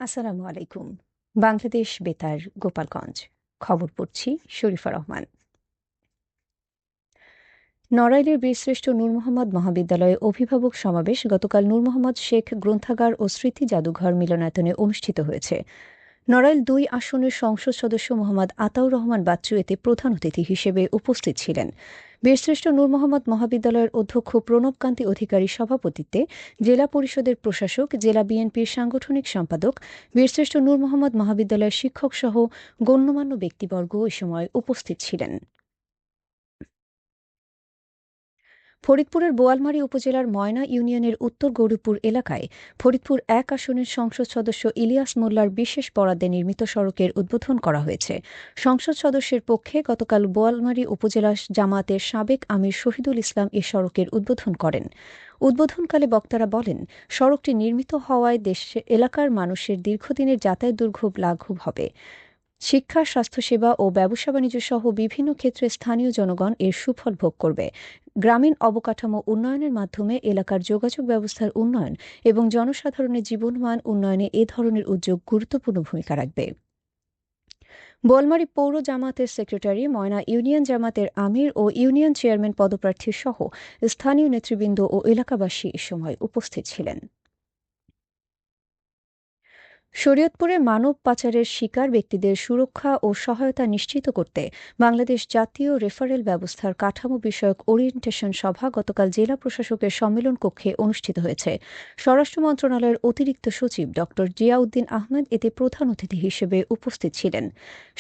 আসসালামু আলাইকুম। বাংলাদেশ বেতার, গোপালগঞ্জ। খবর পড়ছি শরীফা রহমান। নড়াইলের বীরশ্রেষ্ঠ নূর মোহাম্মদ মহাবিদ্যালয়ে অভিভাবক সমাবেশ গতকাল নূর মোহাম্মদ শেখ গ্রন্থাগার ও স্মৃতি জাদুঘর মিলনায়তনে অনুষ্ঠিত হয়েছে। নড়াইল ২ আসনের সংসদ সদস্য মোহাম্মদ আতাউর রহমান বাচ্চু এতে প্রধান অতিথি হিসেবে উপস্থিত ছিলেন। বীরশ্রেষ্ঠ নূর মোহাম্মদ মহাবিদ্যালয়ের অধ্যক্ষ প্রণবকান্তি অধিকারী সভাপতিত্বে জেলা পরিষদের প্রশাসক, জেলা বিএনপির সাংগঠনিক সম্পাদক, বীরশ্রেষ্ঠ নূর মোহাম্মদ মহাবিদ্যালয়ের শিক্ষক সহ গণ্যমান্য ব্যক্তিবর্গ এ সময় উপস্থিত ছিলেন। ফরিদপুরের বোয়ালমারী উপজেলার ময়না ইউনিয়নের উত্তর গৌরীপুর এলাকায় ফরিদপুর ১ আসনের সংসদ সদস্য ইলিয়াস মোল্লার বিশেষ বরাদ্দে নির্মিত সড়কের উদ্বোধন করা হয়েছে। সংসদ সদস্যের পক্ষে গতকাল বোয়ালমারী উপজেলা জামায়াতের সাবেক আমির শহীদুল ইসলাম এ সড়কের উদ্বোধন করেন। উদ্বোধনকালে বক্তারা বলেন, সড়কটি নির্মিত হওয়ায় এলাকার মানুষের দীর্ঘদিনের যাতায়াত দুর্ভোগ লাঘব হবে। শিক্ষা, স্বাস্থ্যসেবা ও ব্যবসা বাণিজ্য সহ বিভিন্ন ক্ষেত্রে স্থানীয় জনগণ এর সুফল ভোগ করবে। গ্রামীণ অবকাঠামো উন্নয়নের মাধ্যমে এলাকার যোগাযোগ ব্যবস্থার উন্নয়ন এবং জনসাধারণের জীবনমান উন্নয়নে এ ধরনের উদ্যোগ গুরুত্বপূর্ণ ভূমিকা রাখবে। বোয়ালমারী পৌর জামায়াতের সেক্রেটারি, ময়না ইউনিয়ন জামায়াতের আমির ও ইউনিয়ন চেয়ারম্যান পদপ্রার্থী সহ স্থানীয় নেতৃবৃন্দ ও এলাকাবাসী এ সময় উপস্থিত ছিলেন। শরীয়তপুরে মানব পাচারের শিকার ব্যক্তিদের সুরক্ষা ও সহায়তা নিশ্চিত করতে বাংলাদেশ জাতীয় রেফারেল ব্যবস্থার কাঠামো বিষয়ক ওরিয়েন্টেশন সভা গতকাল জেলা প্রশাসকের সম্মেলন কক্ষে অনুষ্ঠিত হয়েছে। স্বরাষ্ট্র মন্ত্রণালয়ের অতিরিক্ত সচিব ড জিয়াউদ্দিন আহমেদ এতে প্রধান অতিথি হিসেবে উপস্থিত ছিলেন।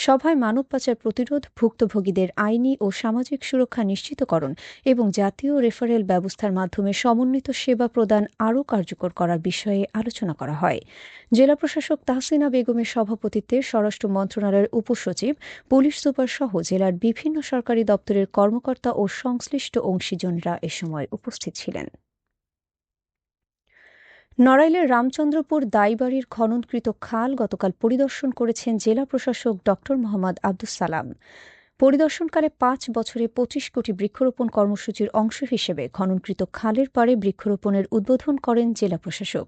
সভায় মানব পাচার প্রতিরোধ, ভুক্তভোগীদের আইনি ও সামাজিক সুরক্ষা নিশ্চিতকরণ এবং জাতীয় রেফারেল ব্যবস্থার মাধ্যমে সমন্বিত সেবা প্রদান আরও কার্যকর করার বিষয়ে আলোচনা করা হয়। জেলা প্রশাসক তাহসিনা বেগমের সভাপতিত্বে স্বরাষ্ট্র মন্ত্রণালয়ের উপসচিব, পুলিশ সুপার সহ জেলার বিভিন্ন সরকারি দপ্তরের কর্মকর্তা ও সংশ্লিষ্ট অংশীজনরা এ সময় উপস্থিত ছিলেন। নড়াইলের রামচন্দ্রপুর দাইবাড়ির খননকৃত খাল গতকাল পরিদর্শন করেছেন জেলা প্রশাসক ড মোহাম্মদ আব্দুস সালাম। পরিদর্শনকালে ৫ বছরে ২৫ কোটি বৃক্ষরোপণ কর্মসূচির অংশ হিসেবে খননকৃত খালের পাড়ে বৃক্ষরোপণের উদ্বোধন করেন জেলা প্রশাসক।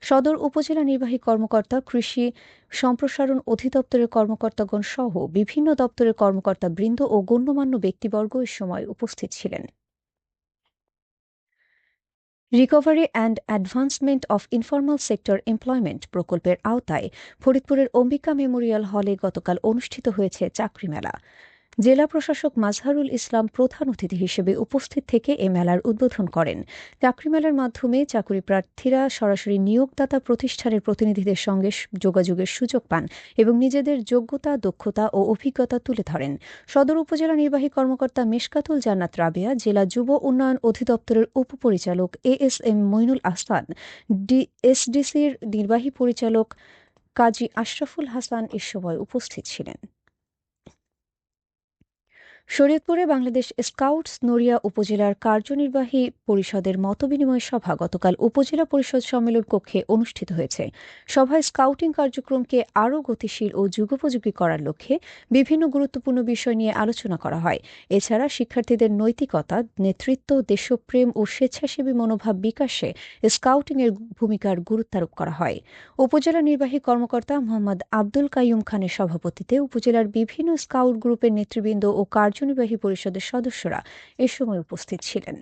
সদর উপজেলা নির্বাহী কর্মকর্তা, কৃষি সম্প্রসারণ অধিদপ্তরের কর্মকর্তাগণ সহ বিভিন্ন দপ্তরের কর্মকর্তাবৃন্দ ও গণ্যমান্য ব্যক্তিবর্গ এ সময় উপস্থিত ছিলেন। Recovery and advancement of informal sector employment প্রকল্পের আওতায় ফরিদপুরের অম্বিকা মেমোরিয়াল হলে গতকাল অনুষ্ঠিত হয়েছে চাকরি মেলা। জেলা প্রশাসক মাজহারুল ইসলাম প্রধান অতিথি হিসেবে উপস্থিত থেকে এ মেলার উদ্বোধন করেন। চাকরি মেলার মাধ্যমে চাকরি প্রার্থীরা সরাসরি নিয়োগদাতা প্রতিষ্ঠানের প্রতিনিধিদের সঙ্গে যোগাযোগের সুযোগ পান এবং নিজেদের যোগ্যতা, দক্ষতা ও অভিজ্ঞতা তুলে ধরেন। সদর উপজেলা নির্বাহী কর্মকর্তা মেশকাতুল জান্নাত রাবেয়া, জেলা যুব উন্নয়ন অধিদপ্তরের উপপরিচালক এএসএম মইনুল আহসান, এসডিসির নির্বাহী পরিচালক কাজী আশরাফুল হাসান এ সময় উপস্থিত ছিলেন। শরীয়তপুরে বাংলাদেশ স্কাউটস নড়িয়া উপজেলার কার্যনির্বাহী পরিষদের মতবিনিময় সভা গতকাল উপজেলা পরিষদ সম্মেলন কক্ষে অনুষ্ঠিত হয়েছে। সভায় স্কাউটিং কার্যক্রমকে আরও গতিশীল ও যুগোপযোগী করার লক্ষ্যে বিভিন্ন গুরুত্বপূর্ণ বিষয় নিয়ে আলোচনা করা হয়। এছাড়া শিক্ষার্থীদের নৈতিকতা, নেতৃত্ব, দেশপ্রেম ও স্বেচ্ছাসেবী মনোভাব বিকাশে স্কাউটিংয়ের ভূমিকার গুরুত্বারোপ করা হয়। উপজেলা নির্বাহী কর্মকর্তা মোহাম্মদ আব্দুল কাইয়ুম খানের সভাপতিত্বে উপজেলার বিভিন্ন স্কাউট গ্রুপের নেতৃবৃন্দ ও কার্যনির্বাহী পরিষদের সদস্যরা এ সময় উপস্থিত ছিলেন।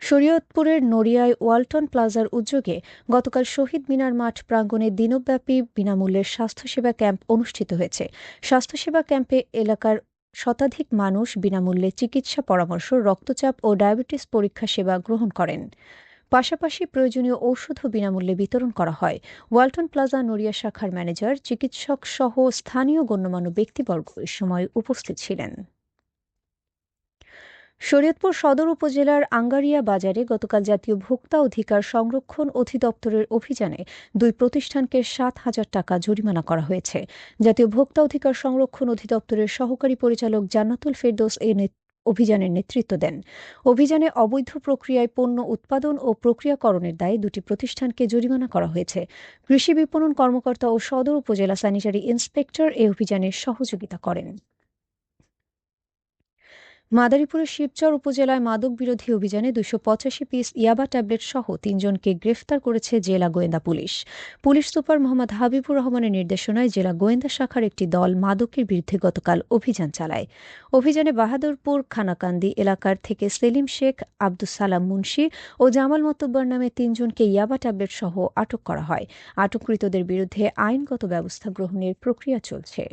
শরীয়তপুরের নড়িয়ায় ওয়ালটন প্লাজার উদ্যোগে গতকাল শহীদ মিনার মাঠ প্রাঙ্গণে দিনব্যাপী বিনামূল্যের স্বাস্থ্যসেবা ক্যাম্প অনুষ্ঠিত হয়েছে। স্বাস্থ্যসেবা ক্যাম্পে এলাকার শতাধিক মানুষ বিনামূল্যে চিকিৎসা পরামর্শ, রক্তচাপ ও ডায়াবেটিস পরীক্ষা সেবা গ্রহণ করেন। পাশাপাশি প্রয়োজনীয় ঔষধও বিনামূল্যে বিতরণ করা হয়। ওয়ালটন প্লাজা নড়িয়া শাখার ম্যানেজার, চিকিৎসক সহ স্থানীয় গণ্যমান্য ব্যক্তিবর্গ এ সময় উপস্থিত ছিলেন। শরীয়তপুর সদর উপজেলার আঙ্গারিয়া বাজারে গতকাল জাতীয় ভোক্তা অধিকার সংরক্ষণ অধিদপ্তরের অভিযানে ২ প্রতিষ্ঠানকে ৭,০০০ টাকা জরিমানা করা হয়েছে। জাতীয় ভোক্তা অধিকার সংরক্ষণ অধিদপ্তরের সহকারী পরিচালক জান্নাতুল ফেরদৌস অভিযানের নেতৃত্ব দেন। অভিযানে অবৈধ প্রক্রিয়ায় পণ্য উৎপাদন ও প্রক্রিয়াকরণের দায়ে ২টি প্রতিষ্ঠানকে জরিমানা করা হয়েছে। কৃষি বিপণন কর্মকর্তা ও সদর উপজেলা স্যানিটারি ইন্সপেক্টর এ অভিযানে সহযোগিতা করেন। মাদারীপুরের শিবচর উপজেলায় মাদক বিরোধী অভিযানে 285 পিস ইয়াবা ট্যাবলেট সহ 3 জনকে গ্রেফতার করেছে জেলা গোয়েন্দা police. Police super Mohammad Habibur রহমানের নির্দেশনায় জেলা গোয়েন্দা শাখার একটি দল মাদকের বিরুদ্ধে গতকাল অভিযান চালায়। অভিযানে বাহাদুরপুর খানাকান্দি এলাকার থেকে সেলিম শেখ, আব্দুস সালাম মুন্সি ও জামাল মতব্বর নামে 3 জনকে ইয়াবা ট্যাবলেট সহ আটক করা হয়। আটককৃতদের বিরুদ্ধে আইনগত ব্যবস্থা গ্রহণের প্রক্রিয়া চলছে।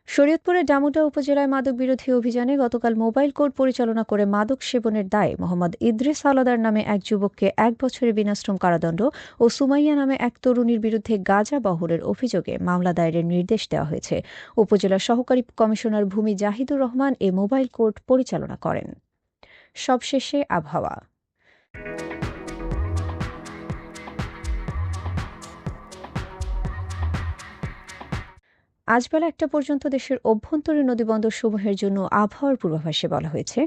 শরীয়তপুরের ডামুডা উপজেলায় মাদক বিরোধী অভিযানে গতকাল মোবাইল কোর্ট পরিচালনা করে মাদক সেবনের দায়ে মোহাম্মদ ইদ্রিস আলাদার নামে এক যুবককে 1 বছরের বিনাশ্রম কারাদণ্ড ও সুমাইয়া নামে এক তরুণীর বিরুদ্ধে গাঁজা বহরের অভিযোগে মামলা দায়েরের নির্দেশ দেওয়া হয়েছে। উপজেলা সহকারী কমিশনার ভূমি জাহিদুর রহমান এ মোবাইল কোর্ট পরিচালনা করেন। সবশেষে আবহাওয়া। আজ বেলা 1টা পর্যন্ত দেশের অভ্যন্তরীণ নদীবন্দরসমূহের জন্য আবহাওয়ার পূর্বাভাসে বলা হয়েছে,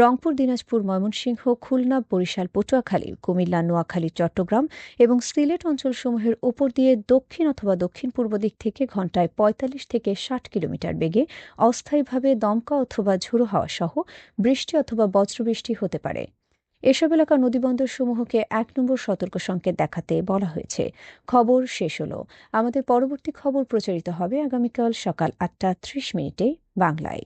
রংপুর, দিনাজপুর, ময়মনসিংহ, খুলনা, বরিশাল, পটুয়াখালী, কুমিল্লা, নোয়াখালী, চট্টগ্রাম এবং সিলেট অঞ্চলসমূহের ওপর দিয়ে দক্ষিণ অথবা দক্ষিণ পূর্ব দিক থেকে ঘণ্টায় 45 থেকে 60 কিলোমিটার বেগে অস্থায়ীভাবে দমকা অথবা ঝোড়ো হাওয়া সহ বৃষ্টি অথবা বজ্রবৃষ্টি হতে পারে। এসব এলাকার নদীবন্দরসমূহকে 1 নম্বর সতর্ক সংকেত দেখাতে বলা হয়েছে। খবর শেষ হলো। আমাদের পরবর্তী খবর প্রচারিত হবে আগামীকাল সকাল 8টা 30 মিনিটে বাংলায়।